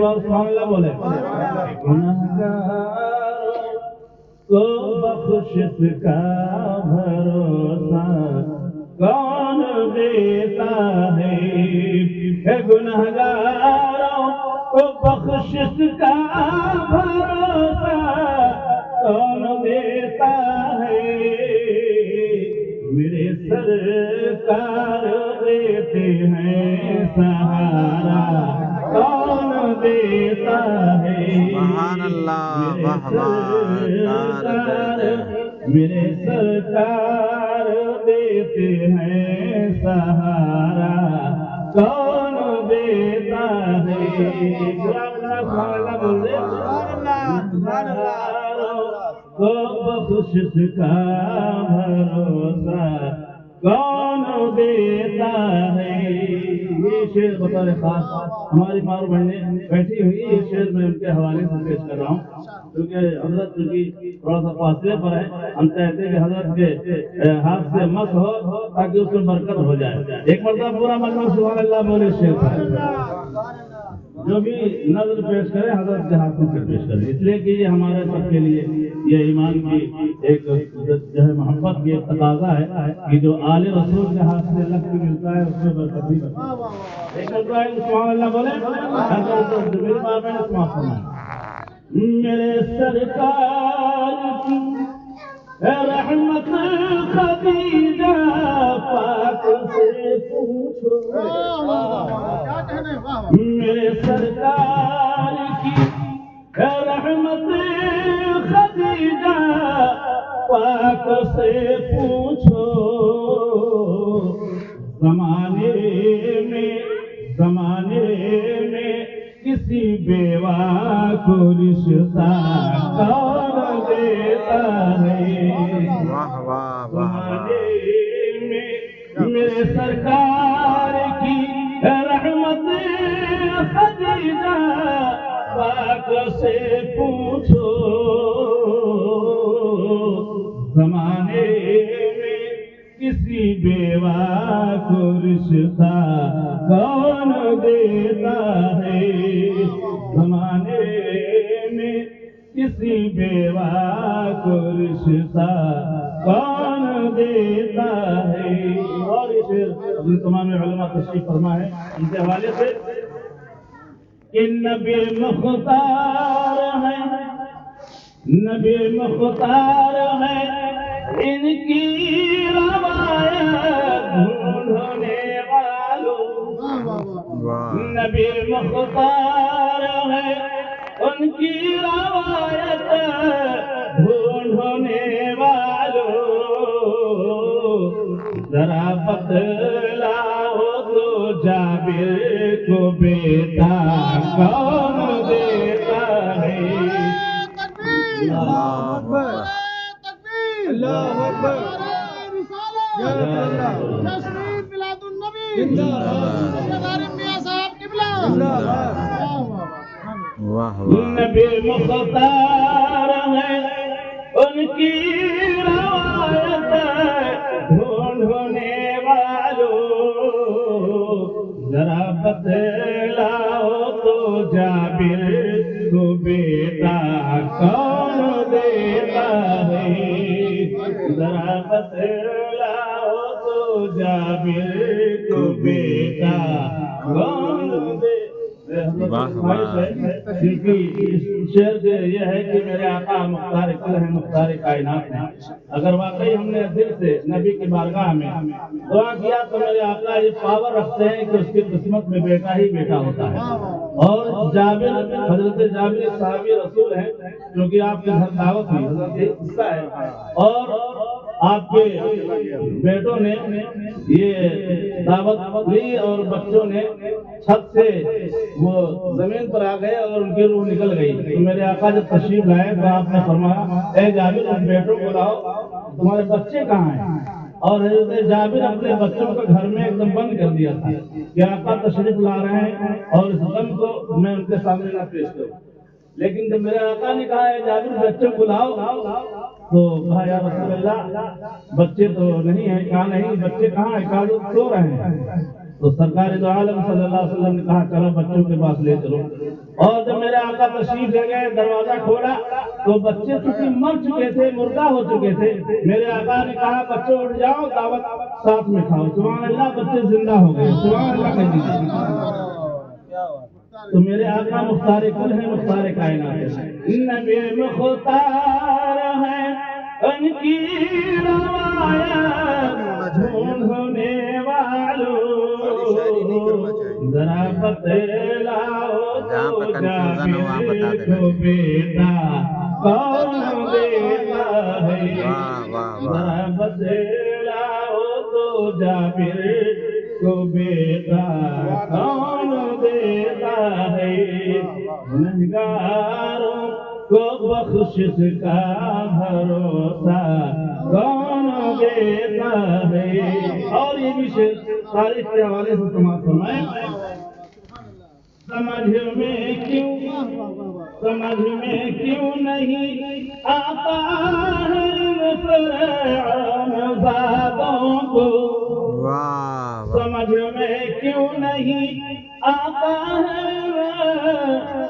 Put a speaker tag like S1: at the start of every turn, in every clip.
S1: بار سبحان اللہ بولے گنہگاروں کو بخشش کا بھروسہ کون دیتا ہے گنہگاروں کو بخشش کا بھروسہ کون دیتا ہے میرے سرکار دیتے ہیں سہارا کون دیتا ہے
S2: سبحان اللہ
S1: میرے سرکار دیتے ہیں سہارا کون دیتا ہے کو بخشش کا بھروسہ کون دیتا ہے یہ شعر بطور خاص ہماری مار بہنیں بیٹھی ہوئی یہ شعر میں ان کے حوالے سے پیش کر رہا ہوں کیونکہ حضرت چونکہ تھوڑا سا فاصلے پر ہے ہم چاہتے ہیں کہ حضرت کے ہاتھ سے مس ہو تاکہ اس میں برکت ہو جائے ایک مرتبہ پورا مجمع سبحان اللہ بولے شعر پر جو بھی نظر پیش کرے حضرت کے ہاتھوں سے پیش کرے اس لیے کہ یہ ہمارے سب کے لیے یہ ایمان کی ایک جو ہے محبت کی ایک تقاضا ہے کہ جو آل رسول کے ہاتھ سے لفظ ملتا ہے اس میں برکت بھی بنتا ہے ایک مرتبہ سبحان اللہ بولے میری ماں میں نے سماعت فرمایا میرے سرکار کی رحمت خدیجہ پاک سے پوچھو میرے سرکار کی رحمت خدیجہ پاک سے پوچھو زمانے میں کسی بیوہ کو رشتہ کون دیتا ہے زمانے میں میرے سرکار کی رحمت خدیجہ پاک سے پوچھو زمانے میں کسی بیوہ کو رشتہ کون دیتا ہے زمانے میں کسی بیوہ کو رشتہ کون دیتا ہے اور یہ تمام علماء تشریف فرما ہے ان کے حوالے سے کہ نبی مختار ہے ان کی روایت ڈھونڈنے والوں نبی مختار ہے ان کی روایت ڈھونڈنے والوں ذرا بتلاؤ تو جابر کو بیٹا کون دیتا ہے
S3: اللہ اکبر تشریف میلاد النبی میاں صاحب قبلہ
S1: نبی مختار ہے ان کی روایت ڈھونڈنے والوں ذرا بتلاؤ تو جابر کو بیٹا کون دیتا ہے ذرا بتلاؤ تو جابر کو بیٹا کون دیتا شعر یہ ہے کہ میرے آقا مختار کل ہیں مختار کائنات ہیں اگر واقعی ہم نے دل سے نبی کی بارگاہ میں دعا کیا تو میرے آقا یہ پاور رکھتے ہیں کہ اس کی قسمت میں بیٹا ہی بیٹا ہوتا ہے اور جابر حضرت جابر صحابی رسول ہیں کیونکہ آپ کے گھر دعوت میں حضرت حصہ ہے اور آپ کے بیٹوں نے یہ دعوت لی اور بچوں نے چھت سے وہ زمین پر آ گئے اور ان کی روح نکل گئی تو میرے آقا جب تشریف لائے تو آپ نے فرمایا اے جابر ان بیٹوں کو لاؤ تمہارے بچے کہاں ہیں اور حضرت جابر اپنے بچوں کو گھر میں ایک دم بند کر دیا تھا کہ آقا تشریف لا رہے ہیں اور اس غم کو میں ان کے سامنے نہ پیش کروں لیکن جب میرے آقا نے کہا ہے جابر بچوں کو لاؤ تو کہا یا رسول اللہ بچے تو نہیں ہیں کہا نہیں بچے کہاں ہیں کہا سو رہے ہیں تو سرکار دو عالم صلی اللہ علیہ وسلم نے کہا چلو بچوں کے پاس لے چلو، اور جب میرے آقا تشریف لے گئے دروازہ کھولا تو بچے چونکہ مر چکے تھے، مردہ ہو چکے تھے، میرے آقا نے کہا بچے اٹھ جاؤ دعوت ساتھ میں کھاؤ، سبحان اللہ بچے زندہ ہو گئے، سبحان اللہ کہہ دیجیے۔ تو میرے آقا مختار کل ہے، مختار کائنات ہے، نبی مختار ہے، ان کی روایت ڈھونڈنے والوں ذرا بتلاؤ
S2: جہاں پہ کنفیوژن ہو وہاں بتا دینا۔
S1: کو بیٹا کون دیتا ہے،
S2: واہ واہ واہ،
S1: ذرا بتلاؤ تو جابر کو بیٹا کون دیتا ہے، گنہگاروں کو بخشش کا بھروسہ کون دیتا ہے۔ اور یہ بھی شعر تاریخ کے حوالے سے سماعت فرمائیں۔ سمجھ میں کیوں نہیں آتا ہے فرعون زادوں کو،
S2: واہ واہ،
S1: سمجھ میں کیوں نہیں آتا ہے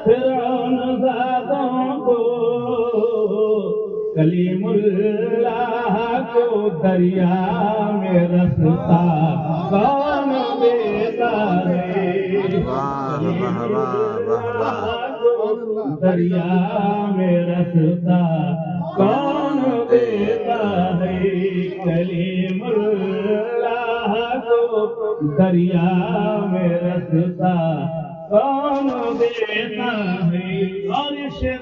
S1: فرعون زادوں کو، کلیم اللہ کو دریا میں رستا کون دیتا ہے،
S2: واہ واہ واہ واہ واہ،
S1: دریا میں رستا کون دیتا ہے، کلیم اللہ کو دریا میں رستا کون دیتا ہے۔ اور یہ شعر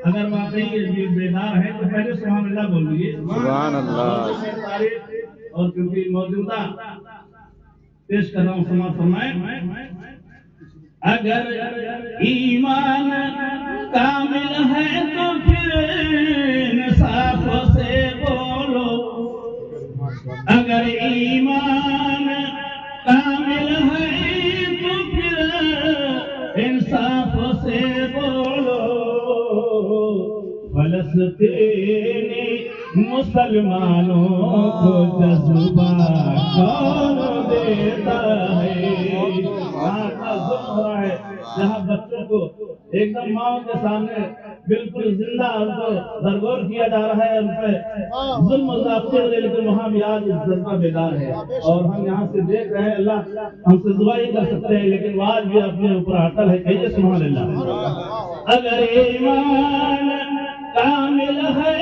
S1: اگر واقعی یہ بیدار ہے تو پہلے سبحان اللہ بولیے،
S2: سبحان اللہ۔
S1: اور کیونکہ موجودہ پیش کر رہا ہوں سماعت فرمائیں۔ اگر ایمان کامل ہے تو پھر انصاف سے بولو، اگر ایمان کامل ہے تو پھر انصاف سے بولو، فلسطینی مسلمانوں کو جذبہ کون دیتا ہے، وہاں کا ظلم ہو رہا ہے جہاں بچوں کو ایک دم ماں کے سامنے بالکل زندہ ان کو درگور کیا جا رہا ہے، ان پہ ظلم و ضابطے ہو رہے، لیکن وہاں بھی آج اس جذبہ بیدار ہے، اور ہم یہاں سے دیکھ رہے ہیں، اللہ ہم سے دعا ہی کر سکتے ہیں، لیکن وہ آج بھی اپنے اوپر اٹل ہے، کہیے سبحان اللہ۔ اگر ایمان کامل ہے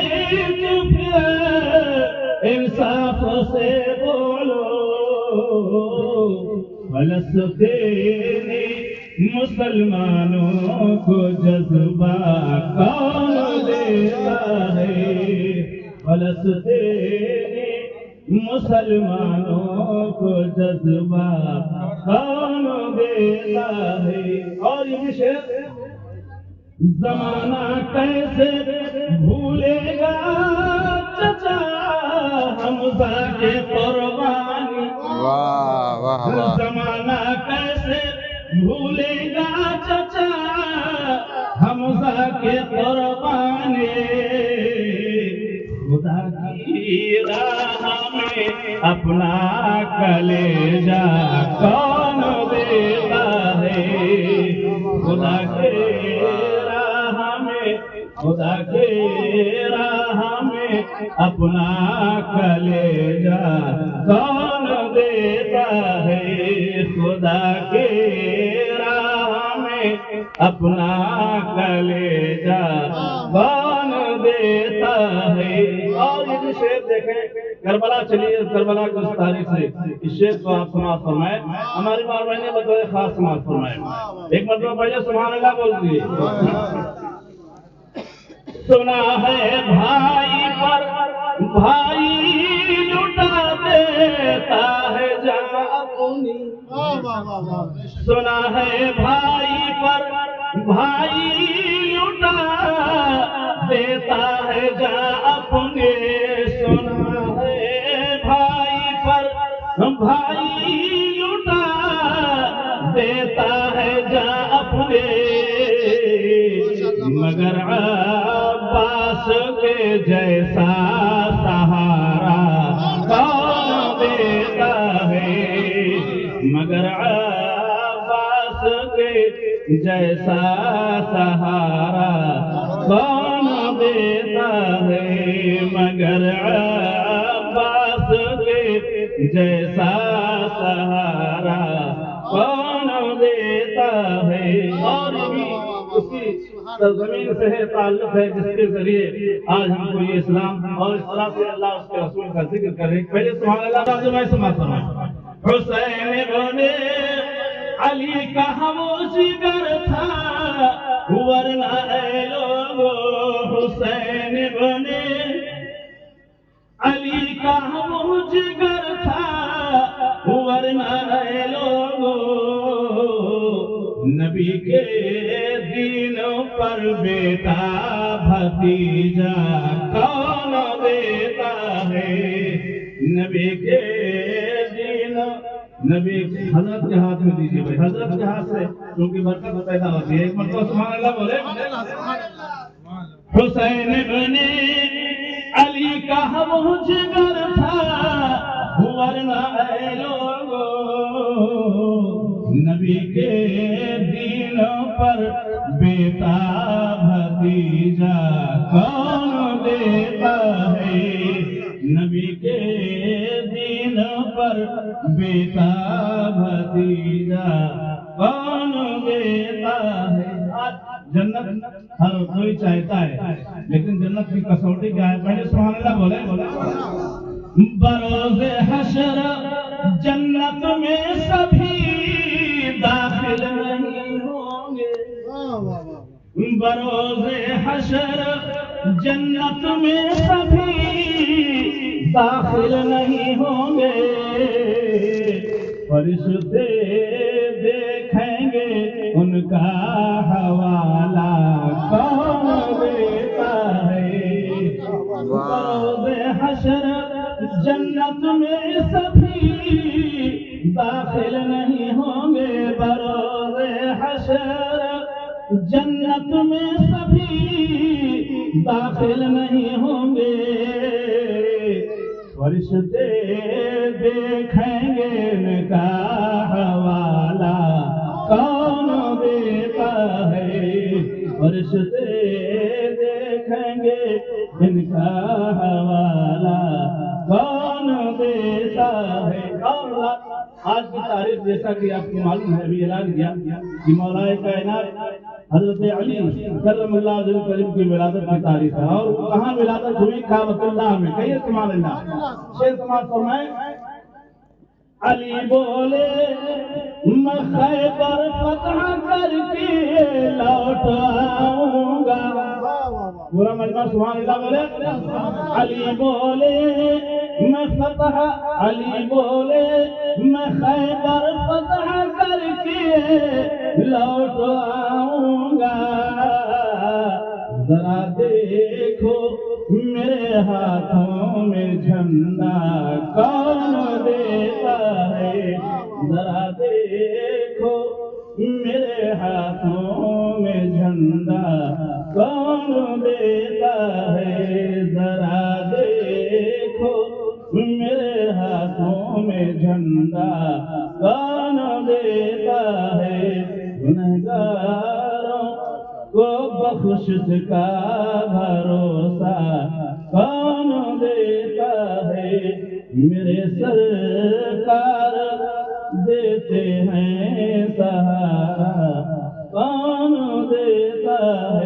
S1: تو پھر انصاف سے بولو، فلسطینی مسلمانوں کو جذبہ کون دیتا ہے، فلسطینی مسلمانوں کو جذبہ کون دیتا ہے۔ اور یہ بھی شعر، زمانہ کیسے بھولے گا چچا حمزہ کے قربانی،
S2: واہ واہ واہ،
S1: زمانہ کیسے بھولے گا چچا حمزہ کے قربانی، خدا کی راہ میں اپنا کلیجہ کون دیتا ہے، خدا کے خدا کے راہ میں اپنا کلیجہ کون دیتا ہے، خدا کے راہ میں اپنا کلیجہ کون دیتا ہے۔ اور یہ شعر دیکھیں، کربلا چلیے، کربلا کی اس تاریخ سے اس شعر کو آپ سماعت فرمائیں، ہماری ماں بہن نے بطور خاص سماعت فرمائیں، ایک مرتبہ پہلے سبحان اللہ بول دیے۔ سنا ہے بھائی پر بھائی لٹا دیتا ہے جان اپنی، سنا ہے بھائی پر بھائی لٹا دیتا ہے جان اپنے، سنا ہے بھائی پر بھائی لٹا دیتا ہے جان اپنے، مگر عباس کے جیسا سہارا کون دیتا ہے، مگر عباس کے جیسا سہارا کون دیتا ہے، مگر عباس کے جیسا سہارا کون دیتا ہے۔ اور بھی اس کی سرزمین سے ہے تعلق ہے جس کے ذریعے آج ہم کو یہ اسلام اور اس طرح سے اللہ اس کے رسول کا ذکر کر رہے ہیں۔ پہلے سبحان اللہ جو میں سماعت فرمائیں۔ حسین ابن علی کا وہ جگر تھا ورنہ اے لوگو، حسین ابن علی کا وہ جگر تھا ورنہ اے لوگو، نبی کے دین پر بیٹا بھتیجا کون دیتا ہے، نبی کے دین نبی حضرت کے ہاتھ میں دیجیے بھائی، حضرت کے ہاتھ سے کیونکہ برکت پیدا ہوتی ہے۔ ایک مرتبہ سبحان اللہ بولے۔ حسین ابن علی کا وہ جگر تھا ورنہ اے لوگو، نبی کے دین پر بیٹا بھتیجا کون دیتا ہے، نبی کے دین پر بیٹا بھتیجا کون دیتا ہے۔ آج جنت ہر کوئی چاہتا ہے، لیکن جنت کی کسوٹی کیا ہے؟ پہلے سبحان اللہ بولے۔ بروز حشر جنت میں سبھی داخل نہیں ہوں گے، بروز حشر جنت میں سبھی داخل نہیں ہوں گے، فرشتے دیکھیں گے ان کا حوالہ کون دیتا ہے، بروز حشر جنت میں سبھی داخل نہیں ہوں گے، بروز حشر جنت میں سبھی داخل نہیں ہوں گے، فرشتے دیکھیں گے ان کا حوالہ کون دیتا ہے، فرشتے دیکھیں گے ان کا حوالہ کون دیتا ہے۔ اور آج کی تاریخ جیسا کہ آپ کو معلوم ہے، ابھی اعلان کیا کہ مولا کائنات حضرت علی کرم اللہ وجہ کریم کی ولادت کی تاریخ ہے، اور کہاں ولادت ہوئی؟ کعبۃ اللہ میں۔ کہیے سبحان اللہ۔ شیر سماعت فرمائیں۔ علی بولے میں خیبر فتح کر کے لوٹ آؤں گا، پورا مجمع سبحان اللہ بولے۔ علی بولے میں فتح، علی بولے میں خیبر فتح کر کے لوٹ آؤں گا، ذرا دیکھو میرے ہاتھوں میں جھنڈا کون دیتا ہے، ذرا دیکھو میرے ہاتھوں میں جھنڈا کون دیتا ہے، ذرا دیکھو میرے ہاتھوں میں جھنڈا کون دیتا ہے، گنہگاروں کو بخشش کا بھروسہ کون دیتا ہے، میرے سرکار دیتے ہیں سہارا کون دیتا ہے۔